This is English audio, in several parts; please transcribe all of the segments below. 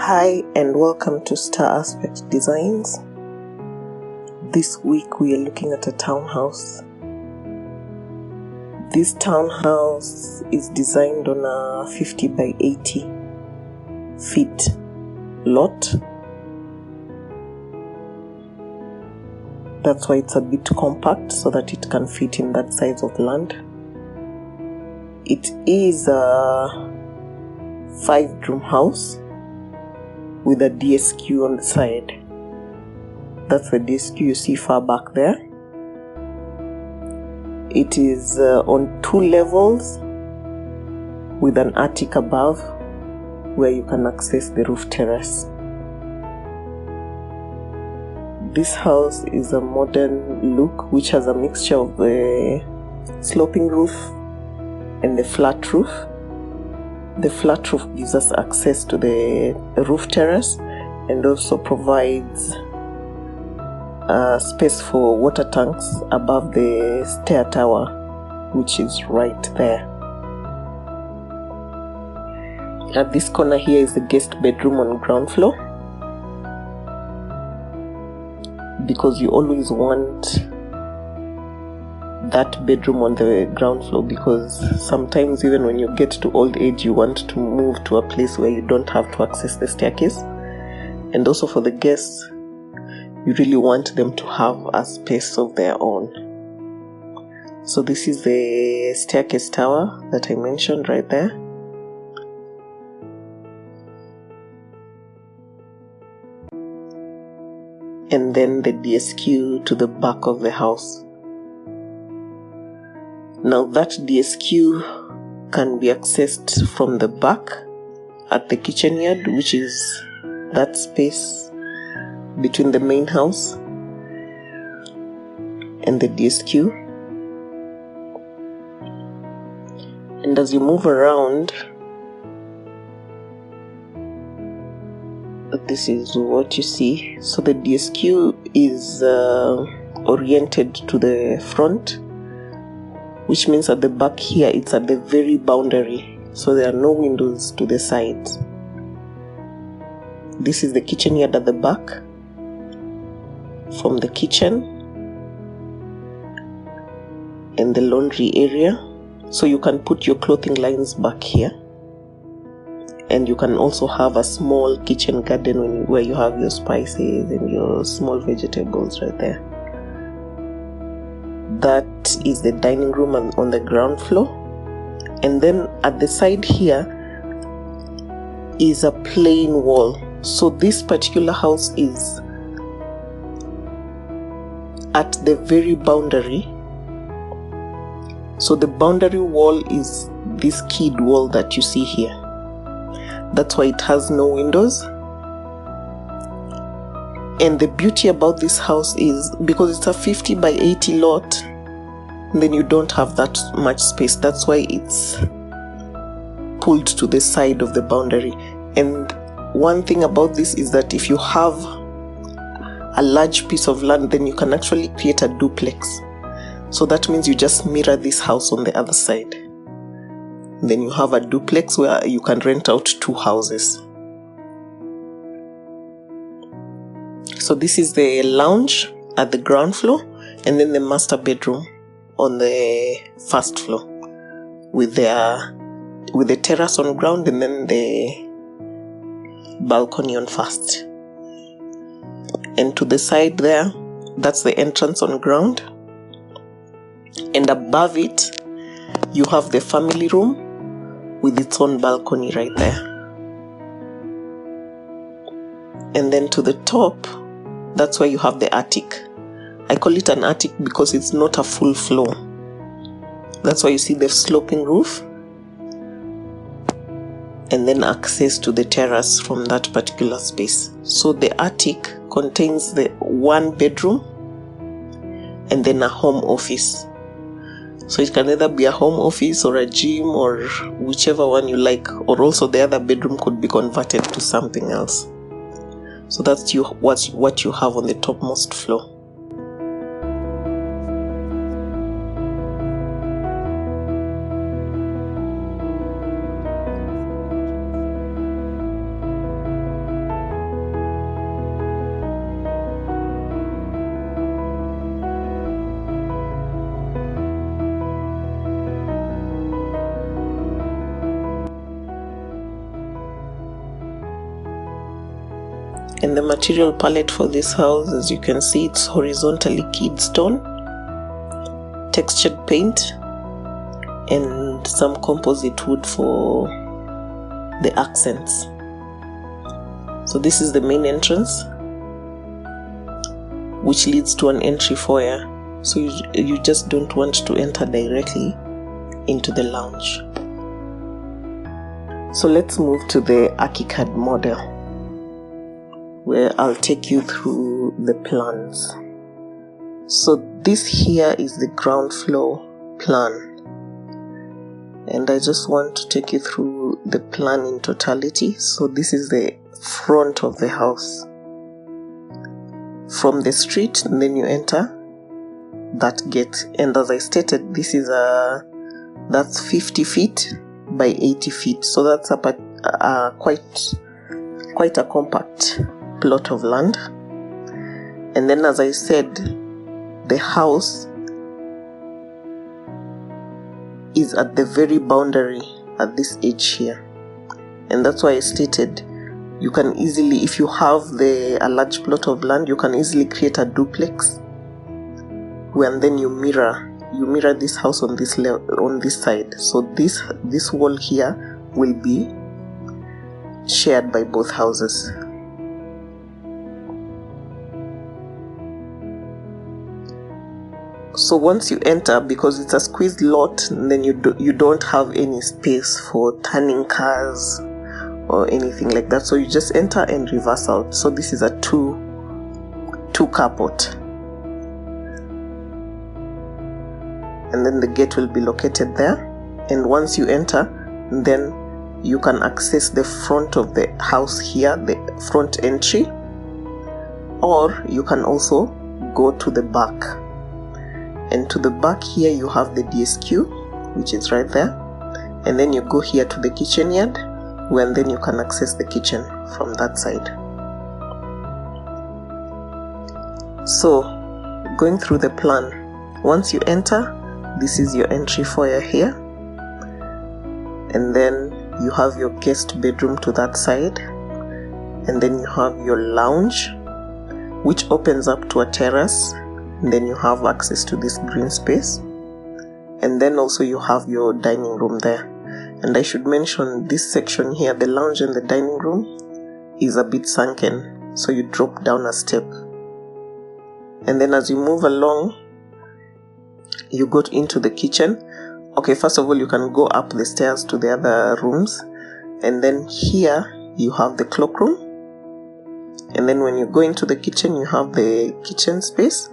Hi and welcome to Star Aspect Designs. This week we are looking at a townhouse. This townhouse is designed on a 50 by 80 feet lot. That's why it's a bit compact so that it can fit in that size of land. It is a 5-bedroom house with a DSQ on the side. That's the DSQ you see far back there. It is on 2 levels with an attic above where you can access the roof terrace. This house is a modern look which has a mixture of the sloping roof and the flat roof. The flat roof gives us access to the roof terrace and also provides space for water tanks above the stair tower, which is right there. At this corner here is the guest bedroom on ground floor, because you always want that bedroom on the ground floor, because sometimes even when you get to old age you want to move to a place where you don't have to access the staircase. And also for the guests, you really want them to have a space of their own. So this is the staircase tower that I mentioned right there. And then the DSQ to the back of the house. Now that DSQ can be accessed from the back at the kitchen yard, which is that space between the main house and the DSQ. And as you move around, this is what you see. So the DSQ is oriented to the front, which means at the back here it's at the very boundary, so there are no windows to the sides. This is the kitchen yard at the back. From the kitchen and the laundry area, so you can put your clothing lines back here, and you can also have a small kitchen garden where you have your spices and your small vegetables right there. That is the dining room on the ground floor. And then at the side here is a plain wall. So this particular house is at the very boundary. So the boundary wall is this keyed wall that you see here. That's why it has no windows. And the beauty about this house is because it's a 50 by 80 lot, then you don't have that much space. That's why it's pulled to the side of the boundary. And one thing about this is that if you have a large piece of land, then you can actually create a duplex. So that means you just mirror this house on the other side. Then you have a duplex where you can rent out 2 houses. So this is the lounge at the ground floor, and then the master bedroom on the first floor with the terrace on ground, and then the balcony on first. And to the side there, that's the entrance on ground, and above it you have the family room with its own balcony right there. And then to the top, that's where you have the attic. I call it an attic because it's not a full floor. That's why you see the sloping roof, and then access to the terrace from that particular space. So the attic contains the 1 bedroom and then a home office. So it can either be a home office or a gym or whichever one you like, or also the other bedroom could be converted to something else. So that's what you have on the topmost floor. And the material palette for this house, as you can see, it's horizontally keyed stone, textured paint, and some composite wood for the accents. So this is the main entrance, which leads to an entry foyer. So you just don't want to enter directly into the lounge. So let's move to the ArchiCAD model, where I'll take you through the plans. So this here is the ground floor plan. And I just want to take you through the plan in totality. So this is the front of the house. From the street, and then you enter that gate. And as I stated, this is that's 50 feet by 80 feet. So that's quite a compact plot of land. And then, as I said, the house is at the very boundary at this edge here. And that's why I stated you can easily, if you have a large plot of land, you can easily create a duplex, and then you mirror this house on this side. So this wall here will be shared by both houses. So once you enter, because it's a squeezed lot, then you don't have any space for turning cars or anything like that. So you just enter and reverse out. So this is a two carport, and then the gate will be located there. And once you enter, then you can access the front of the house here, the front entry, or you can also go to the back. And to the back here you have the DSQ, which is right there, and then you go here to the kitchen yard, where then you can access the kitchen from that side. So going through the plan, once you enter, this is your entry foyer here, and then you have your guest bedroom to that side, and then you have your lounge, which opens up to a terrace. And then you have access to this green space, and then also you have your dining room there. And I should mention, this section here, the lounge and the dining room, is a bit sunken, so you drop down a step, and then as you move along, you go into the kitchen. Okay, first of all, you can go up the stairs to the other rooms, and then here you have the cloakroom, and then when you go into the kitchen, you have the kitchen space,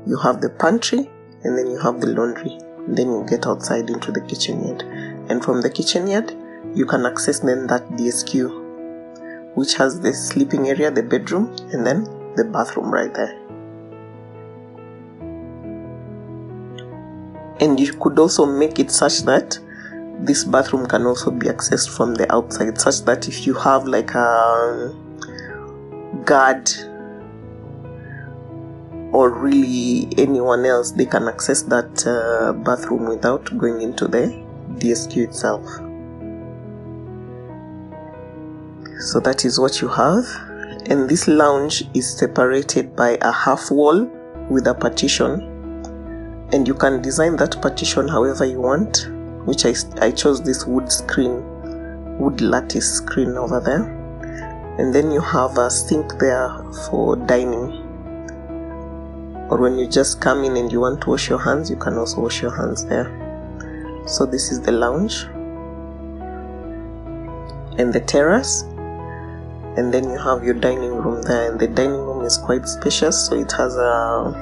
you have the pantry, and then you have the laundry. Then you get outside into the kitchen yard, and from the kitchen yard you can access then that DSQ, which has the sleeping area, the bedroom, and then the bathroom right there. And you could also make it such that this bathroom can also be accessed from the outside, such that if you have like a guard or really anyone else, they can access that bathroom without going into the DSQ itself. So that is what you have. And this lounge is separated by a half wall with a partition, and you can design that partition however you want, which I chose this wood lattice screen over there. And then you have a sink there for dining, or when you just come in and you want to wash your hands, you can also wash your hands there. So this is the lounge and the terrace, and then you have your dining room there, and the dining room is quite spacious, so it has an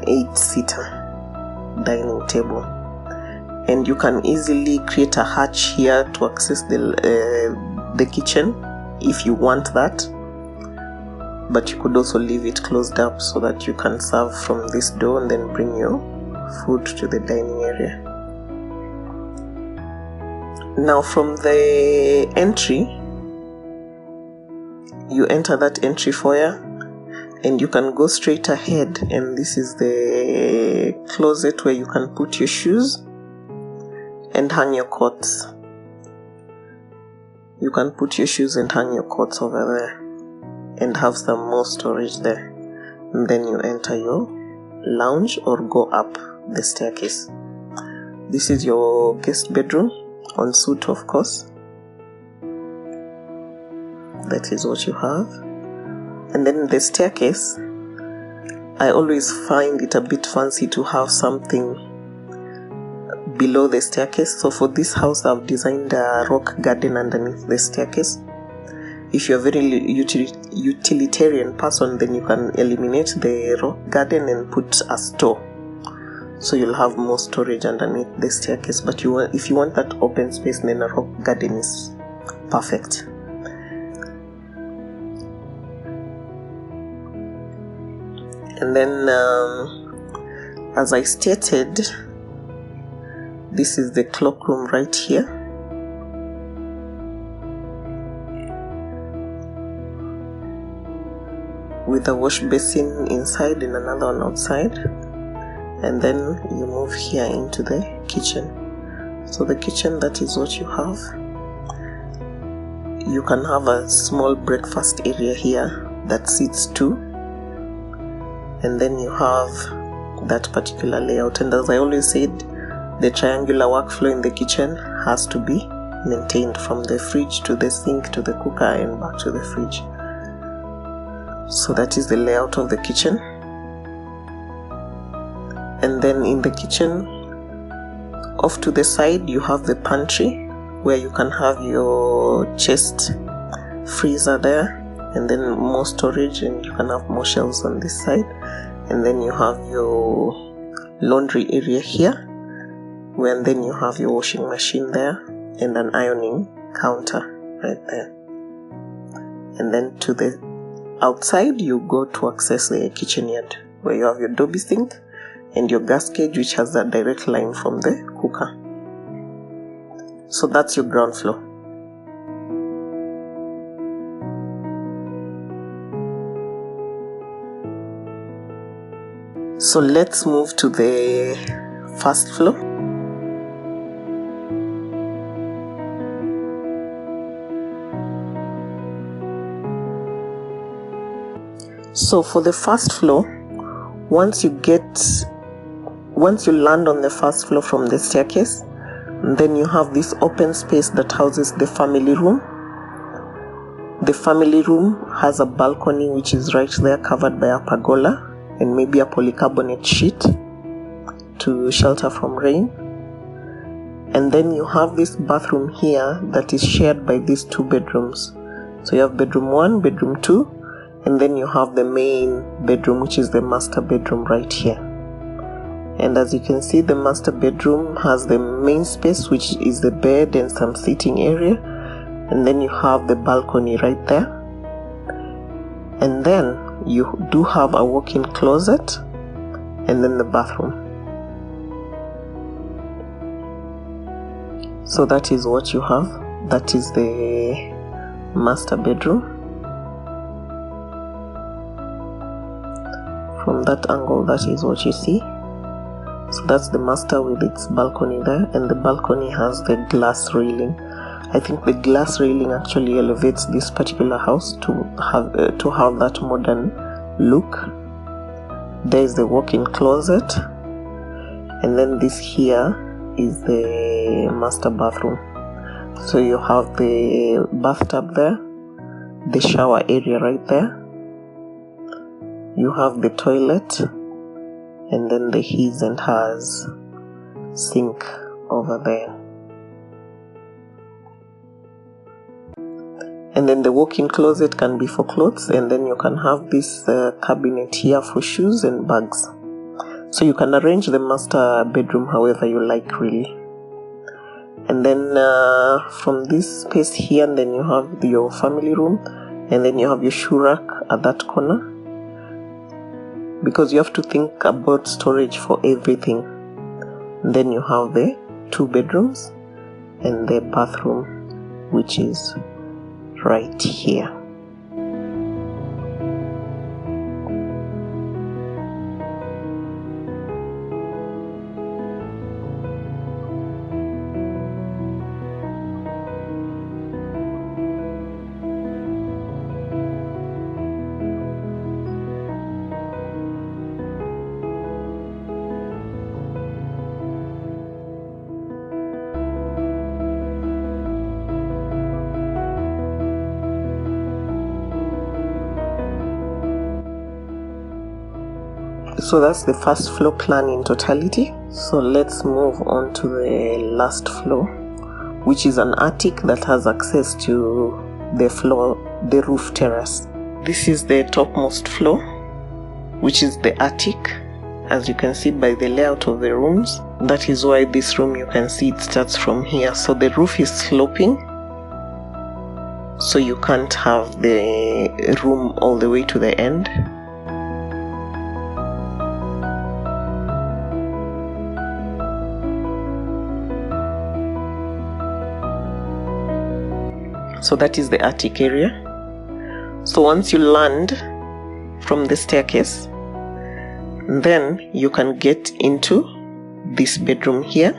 8-seater dining table, and you can easily create a hatch here to access the kitchen if you want that. But you could also leave it closed up so that you can serve from this door and then bring your food to the dining area. Now from the entry, you enter that entry foyer, and you can go straight ahead, and this is the closet where you can put your shoes and hang your coats. You can put your shoes and hang your coats over there. and have some more storage there. And then you enter your lounge or go up the staircase. This is your guest bedroom, ensuite of course. That is what you have. And then the staircase, I always find it a bit fancy to have something below the staircase. So for this house, I've designed a rock garden underneath the staircase. If you're a very utilitarian person, then you can eliminate the rock garden and put a store. So you'll have more storage underneath the staircase. But if you want that open space, then a rock garden is perfect. And then, as I stated, this is the cloakroom right here. With a wash basin inside and another one outside. And then you move here into the kitchen. So the kitchen, that is what you have. You can have a small breakfast area here that seats two. And then you have that particular layout. And as I always said, the triangular workflow in the kitchen has to be maintained from the fridge to the sink to the cooker and back to the fridge. So that is the layout of the kitchen. And then in the kitchen, off to the side, you have the pantry where you can have your chest freezer there, and then more storage, and you can have more shelves on this side. And then you have your laundry area here, where then you have your washing machine there and an ironing counter right there. And then to the outside, you go to access the kitchen yard where you have your Dobby sink and your gas cage, which has a direct line from the cooker. So that's your ground floor. So let's move to the first floor. So for the first floor, once you land on the first floor from the staircase, then you have this open space that houses the family room. The family room has a balcony which is right there, covered by a pergola and maybe a polycarbonate sheet to shelter from rain. And then you have this bathroom here that is shared by these two bedrooms. So you have bedroom 1, bedroom 2, and then you have the main bedroom, which is the master bedroom right here. And as you can see, the master bedroom has the main space, which is the bed and some seating area. And then you have the balcony right there. And then you do have a walk-in closet and then the bathroom. So that is what you have. That is the master bedroom. From that angle, that is what you see. So that's the master with its balcony there, and the balcony has the glass railing. I think the glass railing actually elevates this particular house to have that modern look. There is the walk-in closet, and then this here is the master bathroom. So you have the bathtub there, the shower area right there. You have the toilet, and then the his and hers sink over there. And then the walk-in closet can be for clothes, and then you can have this cabinet here for shoes and bags. So you can arrange the master bedroom however you like, really. And then from this space here, and then you have your family room, and then you have your shoe rack at that corner, because you have to think about storage for everything. And then you have the 2 bedrooms and the bathroom, which is right here. So that's the first floor plan in totality. So let's move on to the last floor, which is an attic that has access to the roof terrace. This is the topmost floor, which is the attic. As you can see by the layout of the rooms, that is why this room, you can see it starts from here. So the roof is sloping, so you can't have the room all the way to the end. So that is the attic area. So once you land from the staircase, then you can get into this bedroom here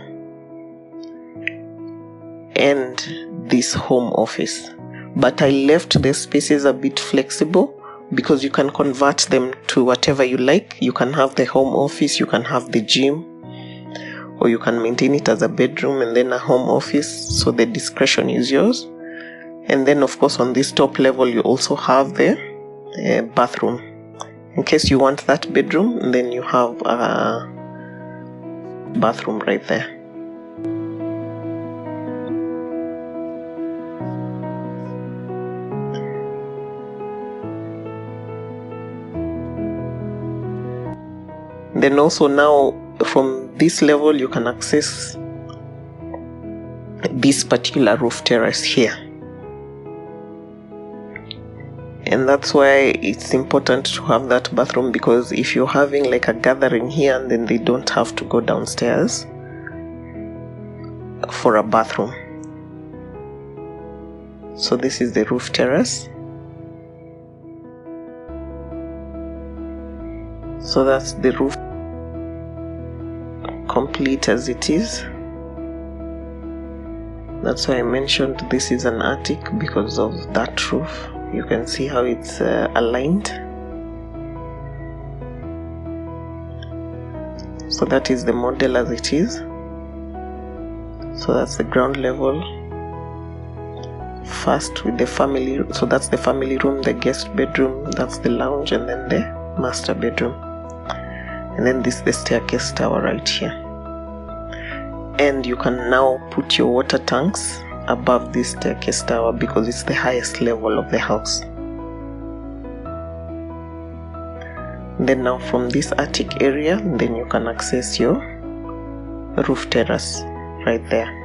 and this home office. But I left the spaces a bit flexible because you can convert them to whatever you like. You can have the home office, you can have the gym, or you can maintain it as a bedroom and then a home office. So the discretion is yours. And then of course on this top level you also have the bathroom. In case you want that bedroom, and then you have a bathroom right there. Then also now from this level you can access this particular roof terrace here. And that's why it's important to have that bathroom, because if you're having like a gathering here, and then they don't have to go downstairs for a bathroom. So this is the roof terrace. So that's the roof complete as it is. That's why I mentioned this is an attic, because of that roof. You can see how it's aligned. So that is the model as it is. So that's the ground level. First with the family, so that's the family room, the guest bedroom, that's the lounge, and then the master bedroom. And then this is the staircase tower right here. And you can now put your water tanks above this staircase tower because it's the highest level of the house. Then now from this attic area, then you can access your roof terrace right there.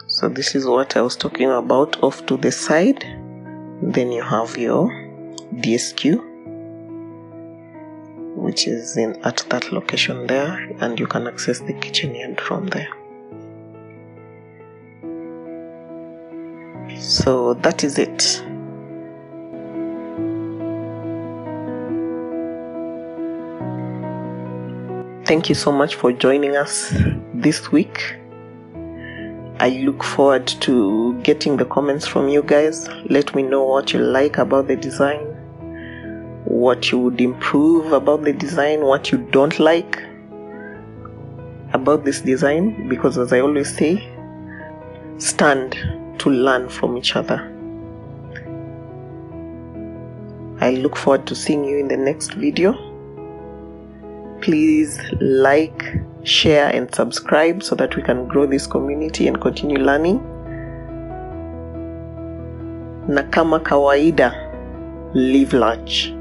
So this is what I was talking about off to the side. Then you have your DSQ, which is at that location there, and you can access the kitchen yard from there. So that is it. Thank you so much for joining us this week. I look forward to getting the comments from you guys. Let me know what you like about the design, what you would improve about the design, what you don't like about this design, because as I always say, stand to learn from each other. I look forward to seeing you in the next video. Please like, share and subscribe so that we can grow this community and continue learning. Na kama kawaida, live large.